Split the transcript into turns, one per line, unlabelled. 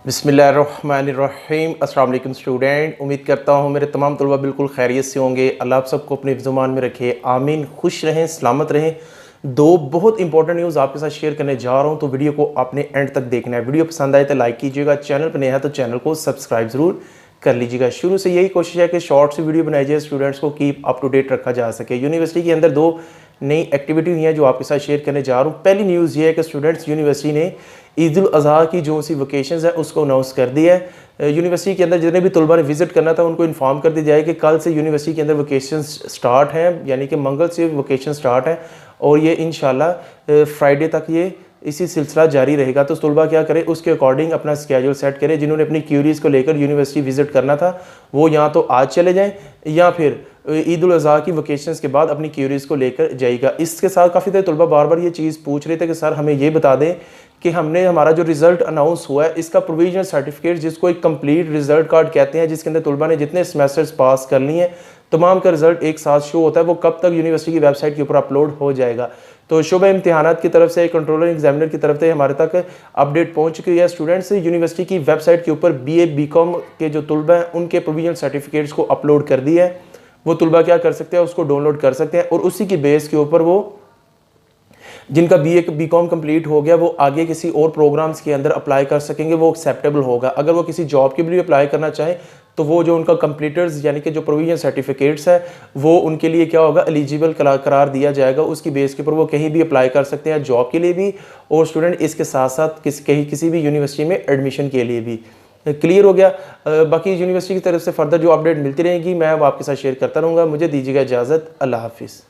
बिस्मिल्लाहिर्रहमानिर्रहीम। अस्सलाम वालेकुम स्टूडेंट, उम्मीद करता हूँ मेरे तमाम तलबा बिल्कुल खैरियत से होंगे। अल्लाह आप सबको अपने ज़ुबान में रखे, आमीन। खुश रहें, सलामत रहें। दो बहुत इंपॉर्टेंट न्यूज़ आपके साथ शेयर करने जा रहा हूँ, तो वीडियो को आपने एंड तक देखना है। वीडियो पसंद आए तो लाइक कीजिएगा, चैनल पर नया है तो चैनल को सब्सक्राइब ज़रूर कर लीजिएगा। शुरू से यही कोशिश है कि शॉर्ट सी वीडियो बनाई जाए, स्टूडेंट्स को कीप अप टू डेट रखा जा सके। यूनिवर्सिटी के अंदर दो नई एक्टिविटी हुई हैं जो आपके साथ शेयर करने जा रहा हूँ। पहली न्यूज़ ये है कि स्टूडेंट्स, यूनिवर्सिटी ने ईद उल अज़हा की जो सी वकेशंस है उसको अनाउंस कर दिया है। यूनिवर्सिटी के अंदर जितने भी तलबा ने विजिट करना था उनको इन्फॉर्म कर दिया जाए कि कल से यूनिवर्सिटी के अंदर वकेशंस स्टार्ट हैं, यानी कि मंगल से वकेशन स्टार्ट है और ये इंशाल्लाह फ्राइडे तक ये इसी सिलसिला जारी रहेगा। तो तलबा क्या करें, उसके अकॉर्डिंग अपना स्केड्यूल सेट करें। जिन्होंने अपनी क्यूरीज को लेकर यूनिवर्सिटी विजिट करना था वो यहाँ तो आज चले जाएं या फिर ईद उल अज़हा की वकेशंस के बाद अपनी क्यूरीज को लेकर जाएगा। इसके साथ काफ़ी सारे तलबा बार बार ये चीज़ पूछ रहे थे कि सर हमें ये बता दें कि हमने हमारा जो रिज़ल्ट अनाउंस हुआ है इसका प्रोविजनल सर्टिफिकेट, जिसको एक कंप्लीट रिजल्ट कार्ड कहते हैं, जिसके अंदर तलबा ने जितने सेमेस्टर्स पास कर लिए हैं तमाम का रिजल्ट एक साथ शो होता है, वो कब तक यूनिवर्सिटी की वेबसाइट के ऊपर अपलोड हो जाएगा। तो शुबह इम्तिहानात की तरफ से, कंट्रोलर एग्जामिनर की तरफ से हमारे तक अपडेट पहुंच चुकी है। स्टूडेंट्स यूनिवर्सिटी की वेबसाइट के ऊपर BA BCom के जो तलबा हैं उनके प्रोविजनल सर्टिफिकेट्स को अपलोड कर दिया है। वो तलबा क्या कर सकते हैं, उसको डाउनलोड कर सकते हैं और उसी की बेस के ऊपर वो जिनका BA BCom कंप्लीट हो गया वो आगे किसी और प्रोग्राम्स के अंदर अप्लाई कर सकेंगे, वो एक्सेप्टेबल होगा। अगर वो किसी जॉब के लिए अप्लाई करना चाहें तो वो जो उनका कंप्लीटर्स यानी कि जो प्रोविजन सर्टिफिकेट्स है वो उनके लिए क्या होगा, एलिजिबल करार दिया जाएगा। उसकी बेस के ऊपर वो कहीं भी अप्लाई कर सकते हैं, जॉब के लिए भी और स्टूडेंट इसके साथ साथ किसी भी यूनिवर्सिटी में एडमिशन के लिए भी। क्लियर हो गया। बाकी यूनिवर्सिटी की तरफ से फर्दर जो अपडेट मिलती रहेगी मैं वो आपके साथ शेयर करता रहूँगा। मुझे दीजिएगा इजाज़त। अल्लाह हाफिज़।